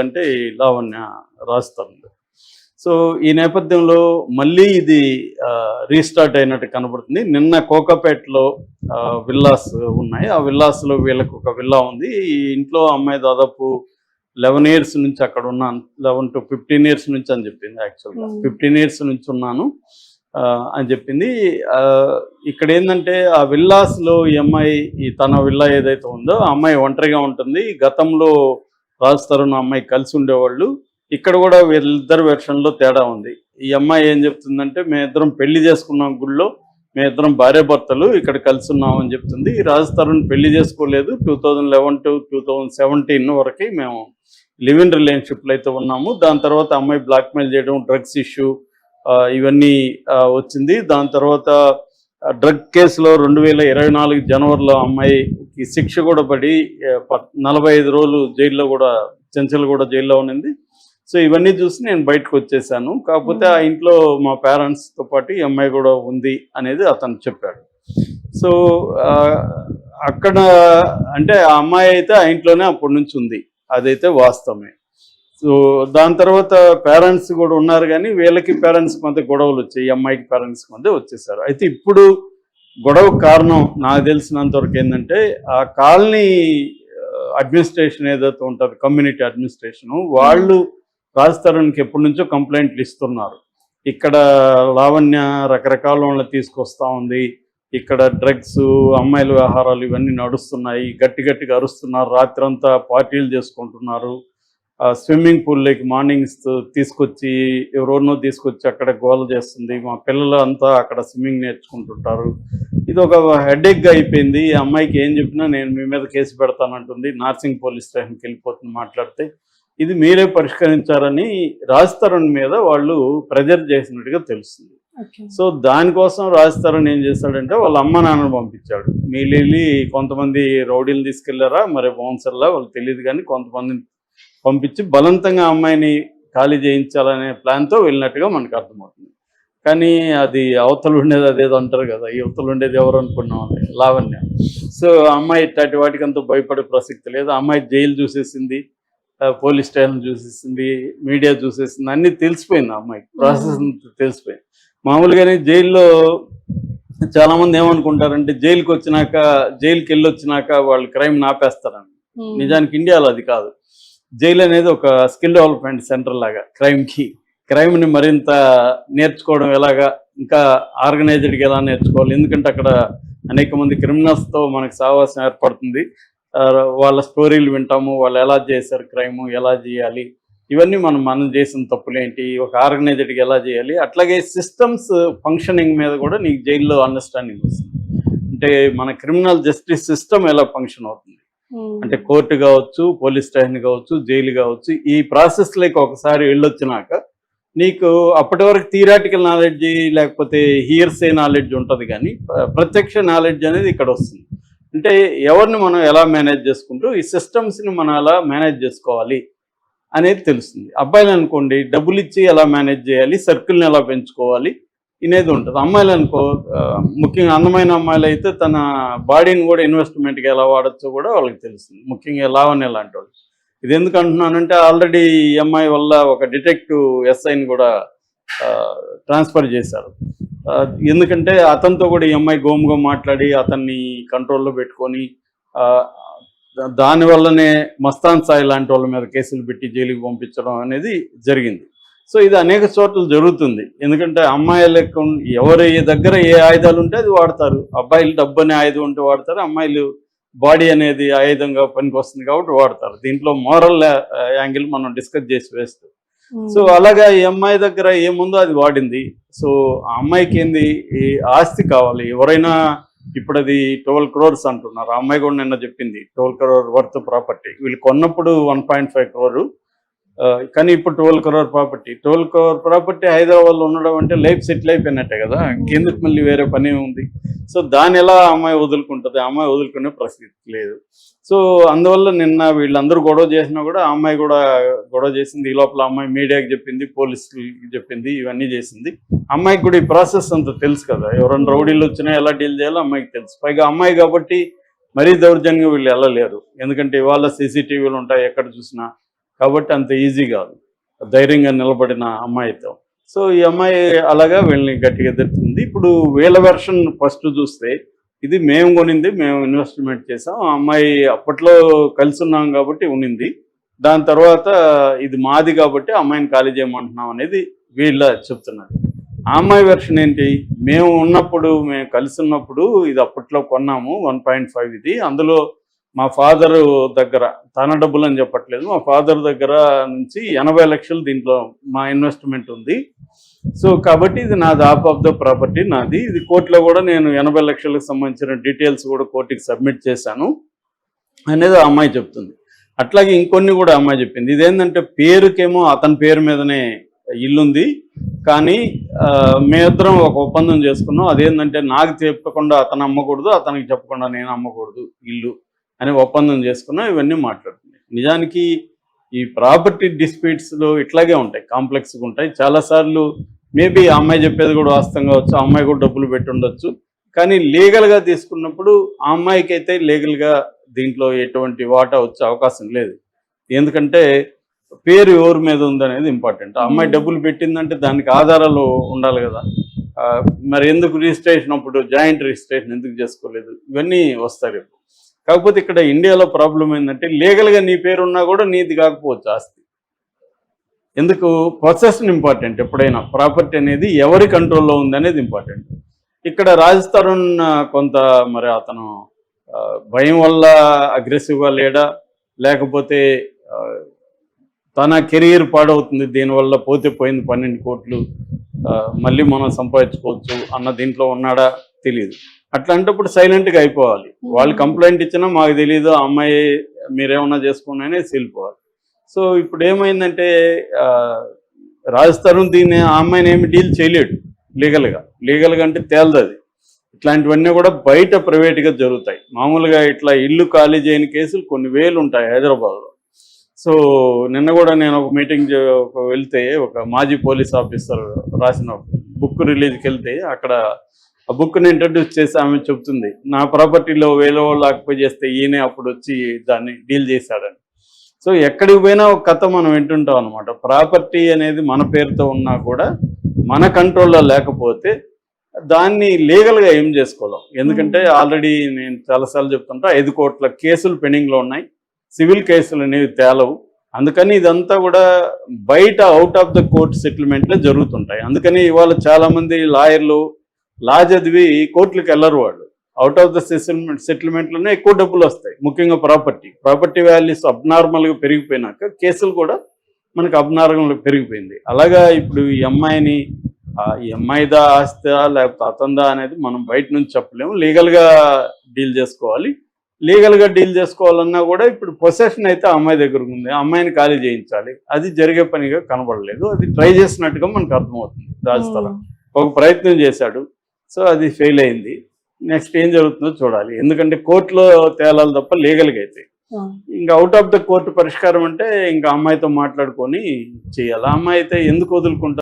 అంటే ఈ లావణ్య రాస్తారు. సో ఈ నేపథ్యంలో మళ్ళీ ఇది రీస్టార్ట్ అయినట్టు కనబడుతుంది. నిన్న కోకాపేటలో విల్లాస్ ఉన్నాయి. ఆ విల్లాస్లో వీళ్ళకి ఒక విల్లా ఉంది. ఈ ఇంట్లో అమ్మాయి దాదాపు 11 ఇయర్స్ నుంచి అక్కడ ఉన్నాను. 11 to 15 ఇయర్స్ నుంచి అని చెప్పింది. యాక్చువల్గా 15 ఇయర్స్ నుంచి ఉన్నాను అని చెప్పింది. ఇక్కడ ఏంటంటే ఆ విల్లాస్లో ఈ అమ్మాయి తన విల్లా ఏదైతే ఉందో ఆ అమ్మాయి ఒంటరిగా ఉంటుంది. గతంలో రాజ్ తరుణ్ అమ్మాయి కలిసి ఉండేవాళ్ళు. ఇక్కడ కూడా వీళ్ళిద్దరు వెర్షన్లో తేడా ఉంది. ఈ అమ్మాయి ఏం చెప్తుందంటే మేమిద్దరం పెళ్లి చేసుకున్నాం గుళ్ళో, మేమిద్దరం భార్యాభర్తలు ఇక్కడ కలిసి ఉన్నాం అని చెప్తుంది. రాజ్ తరుణ్ పెళ్లి చేసుకోలేదు. 2011 to 2017 వరకు మేము లివ్ ఇన్ రిలేషన్షిప్లో అయితే ఉన్నాము. దాని తర్వాత అమ్మాయి బ్లాక్మెయిల్ చేయడం, డ్రగ్స్ ఇష్యూ ఇవన్నీ వచ్చింది. దాని తర్వాత డ్రగ్ కేసులో 2024 జనవరిలో అమ్మాయికి శిక్ష కూడా పడి 45 రోజులు జైల్లో కూడా చెంచల్గూడ జైల్లో ఉన్నింది. సో ఇవన్నీ చూసి నేను బయటకు వచ్చేసాను. కాకపోతే ఆ ఇంట్లో మా పేరెంట్స్తో పాటు ఈ అమ్మాయి కూడా ఉంది అనేది అతను చెప్పాడు. సో అక్కడ అంటే ఆ అమ్మాయి అయితే ఆ ఇంట్లోనే అప్పటి నుంచి ఉంది, అదైతే వాస్తవమే. సో దాని తర్వాత పేరెంట్స్ కూడా ఉన్నారు, కానీ వీళ్ళకి పేరెంట్స్ మధ్య గొడవలు వచ్చాయి, ఈ అమ్మాయికి పేరెంట్స్ మధ్య వచ్చేసారు. అయితే ఇప్పుడు గొడవ కారణం నాకు తెలిసినంత వరకు ఏంటంటే ఆ కాలనీ అడ్మినిస్ట్రేషన్ ఏదైతే ఉంటుంది, కమ్యూనిటీ అడ్మినిస్ట్రేషను, వాళ్ళు రాజ్ తరుణ్కి ఎప్పటి నుంచో కంప్లైంట్లు ఇస్తున్నారు. ఇక్కడ లావణ్య రకరకాల వాళ్ళని తీసుకొస్తా ఉంది, ఇక్కడ డ్రగ్స్, అమ్మాయిల వ్యవహారాలు ఇవన్నీ నడుస్తున్నాయి, గట్టిగా అరుస్తున్నారు, రాత్రంతా పార్టీలు చేసుకుంటున్నారు, స్విమ్మింగ్ పూల్లోకి మార్నింగ్స్ తీసుకొచ్చి ఎవరోనో తీసుకొచ్చి అక్కడ గోల చేస్తుంది, మా పిల్లలు అంతా అక్కడ స్విమ్మింగ్ నేర్చుకుంటుంటారు. ఇది ఒక హెడేక్గా అయిపోయింది. ఈ అమ్మాయికి ఏం చెప్పినా నేను మీ మీద కేసు పెడతానంటుంది. నార్సింగ్ పోలీస్ స్టేషన్కి వెళ్ళిపోతుంది మాట్లాడితే. ఇది మీరే పరిష్కరించారని రాజ్ తరుణ్ మీద వాళ్ళు ప్రెజర్ చేసినట్టుగా తెలుస్తుంది. సో దానికోసం రాజ్ తరుణ్ ఏం చేశాడంటే వాళ్ళ అమ్మ నాన్నను పంపించాడు. మీరు వెళ్ళి కొంతమంది రౌడీలు తీసుకెళ్లారా మరి బౌన్సర్లా వాళ్ళు తెలియదు, కానీ కొంతమందిని పంపించి బలవంతంగా అమ్మాయిని ఖాళీ చేయించాలనే ప్లాన్తో వెళ్ళినట్టుగా మనకు అర్థమవుతుంది. కానీ అది అవతలు ఉండేది అదేదో అంటారు కదా, ఈ అవతలు ఉండేది ఎవరు అనుకున్నాం, అది లావణ్య. సో అమ్మాయి ఇట్లాంటి వాటికంతా భయపడే ప్రసక్తి లేదు. అమ్మాయి జైలు చూసేసింది, పోలీస్ స్టేషన్ చూసేసింది, మీడియా చూసేసింది, అన్నీ తెలిసిపోయింది. అమ్మాయికి ప్రాసెస్ తెలిసిపోయింది. మామూలుగానే జైల్లో చాలామంది ఏమనుకుంటారంటే జైలుకి వెళ్ళి వచ్చినాక వాళ్ళు క్రైమ్ ఆపేస్తారని. నిజానికి ఇండియాలో అది కాదు. జైలు అనేది ఒక స్కిల్ డెవలప్మెంట్ సెంటర్ లాగా క్రైమ్ని మరింత నేర్చుకోవడం ఎలాగా, ఇంకా ఆర్గనైజ్డ్గా ఎలా నేర్చుకోవాలి. ఎందుకంటే అక్కడ అనేక మంది క్రిమినల్స్తో మనకు సహవాసం ఏర్పడుతుంది. వాళ్ళ స్టోరీలు వింటాము, వాళ్ళు ఎలా చేశారు క్రైమ్, ఎలా చేయాలి, ఇవన్నీ మనం చేసిన తప్పులేంటి, ఒక ఆర్గనైజ్డ్గా ఎలా చేయాలి, అట్లాగే సిస్టమ్స్ ఫంక్షనింగ్ మీద కూడా నీకు జైల్లో అండర్స్టాండింగ్ వస్తుంది. అంటే మన క్రిమినల్ జస్టిస్ సిస్టమ్ ఎలా ఫంక్షన్ అవుతుంది, అంటే కోర్టు కావచ్చు, పోలీస్ స్టేషన్ కావచ్చు, జైలు కావచ్చు, ఈ ప్రాసెస్లోకి ఒకసారి వెళ్ళొచ్చినాక నీకు అప్పటి వరకు థియరాటికల్ నాలెడ్జ్ లేకపోతే హియర్సే నాలెడ్జ్ ఉంటుంది, కానీ ప్రత్యక్ష నాలెడ్జ్ అనేది ఇక్కడ వస్తుంది. అంటే ఎవరిని మనం ఎలా మేనేజ్ చేసుకుంటూ ఈ సిస్టమ్స్ని మనం ఎలా మేనేజ్ చేసుకోవాలి అనేది తెలుస్తుంది. అబ్బాయిలు అనుకోండి డబ్బులు ఇచ్చి ఎలా మేనేజ్ చేయాలి, సర్కిల్ని ఎలా పెంచుకోవాలి అనేది ఉంటుంది. అమ్మాయిలు అనుకో, ముఖ్యంగా అందమైన అమ్మాయిలు అయితే తన బాడీని కూడా ఇన్వెస్ట్మెంట్గా ఎలా వాడచ్చో కూడా వాళ్ళకి తెలుస్తుంది, ముఖ్యంగా లావణ్య లాంటి వాళ్ళు. ఇది ఎందుకు అంటున్నానంటే ఆల్రెడీ ఈ అమ్మాయి వల్ల ఒక డిటెక్టివ్ ఎస్ఐని కూడా ట్రాన్స్ఫర్ చేశారు. ఎందుకంటే అతనితో కూడా ఈ అమ్మాయి గోముగా మాట్లాడి అతన్ని కంట్రోల్లో పెట్టుకొని దానివల్లనే మస్తాన్ సాయి లాంటి వాళ్ళ మీద కేసులు పెట్టి జైలుకి పంపించడం అనేది జరిగింది. సో ఇది అనేక చోట్ల జరుగుతుంది. ఎందుకంటే అమ్మాయిలకు ఎవరి దగ్గర ఏ ఆయుధాలు ఉంటే అది వాడతారు. అబ్బాయిలు డబ్బు అనే ఆయుధం ఉంటే వాడతారు, అమ్మాయిలు బాడీ అనేది ఆయుధంగా పనికి వస్తుంది కాబట్టి వాడతారు. దీంట్లో మోరల్ యాంగిల్ మనం డిస్కస్ చేసి వేస్తాం. సో అలాగా ఈ అమ్మాయి దగ్గర ఏముందో అది వాడింది. సో ఆ అమ్మాయికి ఏంది, ఈ ఆస్తి కావాలి. ఎవరైనా ఇప్పుడు అది 12 crores అంటున్నారు. ఆ అమ్మాయి కూడా నిన్న చెప్పింది 12 crore వర్త్ ప్రాపర్టీ. వీళ్ళు కొన్నప్పుడు 1.5 crore, కానీ ఇప్పుడు 12 crore ప్రాపర్టీ. 12 crore ప్రాపర్టీ హైదరాబాద్లో ఉండడం అంటే లైఫ్ సెటిల్ అయిపోయినట్టే కదా, ఇంకెందుకు మళ్ళీ వేరే పని ఉంది. సో దాని ఎలా అమ్మాయి వదులుకుంటుంది, అమ్మాయి వదులుకునే పరిస్థితి లేదు. సో అందువల్ల నిన్న వీళ్ళందరూ గొడవ చేసినా కూడా ఆ అమ్మాయి కూడా గొడవ చేసింది. ఈ లోపల అమ్మాయి మీడియాకి చెప్పింది, పోలీసులకి చెప్పింది, ఇవన్నీ చేసింది. అమ్మాయికి కూడా ఈ ప్రాసెస్ అంతా తెలుసు కదా, ఎవరైనా రౌడీలు వచ్చినా ఎలా డీల్ చేయాలో అమ్మాయికి తెలుసు. పైగా అమ్మాయి కాబట్టి మరీ దౌర్జన్యంగా వీళ్ళు వెళ్ళలేరు. ఎందుకంటే ఇవాళ సీసీటీవీలు ఉంటాయి ఎక్కడ చూసినా, కాబట్టి అంత ఈజీ కాదు ధైర్యంగా నిలబడిన అమ్మాయితో. సో ఈ అమ్మాయి అలాగా వీళ్ళని గట్టిగా ఎదుర్కొంది. ఇప్పుడు వీళ్ళ వెర్షన్ ఫస్ట్ చూస్తే ఇది మేము కొనింది, మేము ఇన్వెస్ట్మెంట్ చేసాం, ఆ అమ్మాయి అప్పట్లో కలిసి ఉన్నాం కాబట్టి ఉనింది, దాని తర్వాత ఇది మాది కాబట్టి అమ్మాయిని ఖాళీ చేయమంటున్నాం అనేది వీళ్ళ చెప్తున్నారు. ఆ అమ్మాయి వెర్షన్ ఏంటి, మేము ఉన్నప్పుడు మేము కలిసి ఉన్నప్పుడు ఇది అప్పట్లో కొన్నాము 1.5 ఇది, అందులో మా ఫాదర్ దగ్గర తన డబ్బులు అని చెప్పట్లేదు, మా ఫాదర్ దగ్గర నుంచి 80 లక్షలు దీంట్లో మా ఇన్వెస్ట్మెంట్ ఉంది. సో కాబట్టి ఇది నాది, హాఫ్ ఆఫ్ ద ప్రాపర్టీ నాది, ఇది కోర్టులో కూడా నేను 80 లక్షలకు సంబంధించిన డీటెయిల్స్ కూడా కోర్టుకి సబ్మిట్ చేశాను అనేది ఆ అమ్మాయి చెప్తుంది. అట్లాగే ఇంకొన్ని కూడా అమ్మాయి చెప్పింది. ఇదేంటంటే పేరుకేమో అతని పేరు మీదనే ఇల్లుంది, కానీ మేమిద్దరం ఒక ఒప్పందం చేసుకున్నాం, అదేంటంటే నాకు చెప్పకుండా అతను అమ్మకూడదు, అతనికి చెప్పకుండా నేను అమ్మకూడదు ఇల్లు అని ఒప్పందం చేసుకున్నాం. ఇవన్నీ మాట్లాడుతుంది. నిజానికి ఈ ప్రాపర్టీ డిస్ప్యూట్స్లో ఇట్లాగే ఉంటాయి, కాంప్లెక్స్గా ఉంటాయి. చాలాసార్లు మేబీ ఆ అమ్మాయి చెప్పేది కూడా వాస్తవంగా వచ్చు, ఆ అమ్మాయి కూడా డబ్బులు పెట్టి ఉండొచ్చు, కానీ లీగల్గా తీసుకున్నప్పుడు ఆ అమ్మాయికి అయితే లీగల్గా దీంట్లో ఎటువంటి వాటా వచ్చే అవకాశం లేదు. ఎందుకంటే పేరు ఎవరి మీద ఉందనేది ఇంపార్టెంట్. ఆ అమ్మాయి డబ్బులు పెట్టిందంటే దానికి ఆధారాలు ఉండాలి కదా. మరి ఎందుకు రిజిస్ట్రేషన్ అప్పుడు జాయింట్ రిజిస్ట్రేషన్ ఎందుకు చేసుకోలేదు, ఇవన్నీ వస్తాయి రేపు. కాకపోతే ఇక్కడ ఇండియాలో ప్రాబ్లం ఏంటంటే లీగల్గా నీ పేరు ఉన్నా కూడా నీది కాకపోవచ్చు ఆస్తి. ఎందుకు, పొసెషన్ ఇంపార్టెంట్. ఎప్పుడైనా ప్రాపర్టీ అనేది ఎవరి కంట్రోల్లో ఉంది అనేది ఇంపార్టెంట్. ఇక్కడ రాజస్థాన్ కొంత మరి అతను భయం వల్ల అగ్రెసివ్గా లేడా, లేకపోతే తన కెరీర్ పాడవుతుంది దీనివల్ల, పోతే పోయింది 12 కోట్లు మళ్ళీ మనం సంపాదించుకోవచ్చు అన్న దీంట్లో ఉన్నాడా తెలియదు. అట్లాంటప్పుడు సైలెంట్గా అయిపోవాలి. వాళ్ళు కంప్లైంట్ ఇచ్చినా మాకు తెలియదు, ఆ అమ్మాయి మీరేమన్నా చేసుకోండి అనేసి వెళ్ళిపోవాలి. సో ఇప్పుడు ఏమైందంటే రాజస్థాన్ దీన్ని ఆ అమ్మాయిని ఏమి డీల్ చేయలేడు లీగల్గా అంటే తేలదు అది. ఇట్లాంటివన్నీ కూడా బయట ప్రైవేట్గా జరుగుతాయి. మామూలుగా ఇట్లా ఇల్లు ఖాళీ చేయని కేసులు కొన్ని వేలు ఉంటాయి హైదరాబాద్లో. సో నిన్న కూడా నేను ఒక మీటింగ్ వెళ్తే ఒక మాజీ పోలీస్ ఆఫీసర్ రాసిన బుక్ రిలీజ్కి వెళ్తే అక్కడ ఆ బుక్ని ఇంట్రడ్యూస్ చేసి ఆమె చెప్తుంది, నా ప్రాపర్టీలో వేరే వాళ్ళు ఆక్యుపై చేస్తే ఈయనే అప్పుడు వచ్చి దాన్ని డీల్ చేశాడని. సో ఎక్కడికి పోయినా ఒక కథ మనం వింటుంటాం అనమాట. ప్రాపర్టీ అనేది మన పేరుతో ఉన్నా కూడా మన కంట్రోల్లో లేకపోతే దాన్ని లీగల్గా ఏం చేసుకోలేం. ఎందుకంటే ఆల్రెడీ నేను చాలాసార్లు చెప్తుంటా 5 కోట్ల కేసులు పెండింగ్లో ఉన్నాయి, సివిల్ కేసులు అనేవి తేలవు. అందుకని ఇదంతా కూడా బయట అవుట్ ఆఫ్ ద కోర్ట్ సెటిల్మెంట్లే జరుగుతుంటాయి. అందుకని ఇవాళ చాలామంది లాయర్లు లా చదివి కోర్టులకు వెళ్ళరు. వాళ్ళు అవుట్ ఆఫ్ ద సెటిల్మెంట్లోనే ఎక్కువ డబ్బులు వస్తాయి. ముఖ్యంగా ప్రాపర్టీ వాల్యూస్ అబ్నార్మల్గా పెరిగిపోయినాక కేసులు కూడా మనకు అబ్నార్మల్గా పెరిగిపోయింది. అలాగా ఇప్పుడు ఈ అమ్మాయిని ఈ అమ్మాయిదా ఆస్తా లేకపోతే అతందా అనేది మనం బయట నుంచి చెప్పలేము, లీగల్గా డీల్ చేసుకోవాలి. లీగల్గా డీల్ చేసుకోవాలన్నా కూడా ఇప్పుడు పొసెషన్ అయితే అమ్మాయి దగ్గర ఉంది, అమ్మాయిని ఖాళీ చేయించాలి. అది జరిగే పనిగా కనబడలేదు. అది ట్రై చేసినట్టుగా మనకు అర్థమవుతుంది. రాజస్థాన్ ఒక ప్రయత్నం చేశాడు, సో అది ఫెయిల్ అయింది. నెక్స్ట్ ఏం జరుగుతుందో చూడాలి. ఎందుకంటే కోర్టులో తేలాలి తప్ప లీగల్గా అయితే ఇంకా అవుట్ ఆఫ్ ద కోర్టు పరిష్కారం అంటే ఇంకా అమ్మాయితో మాట్లాడుకొని చేయాలి. ఆ అమ్మాయి అయితే ఎందుకు వదులుకుంటారు?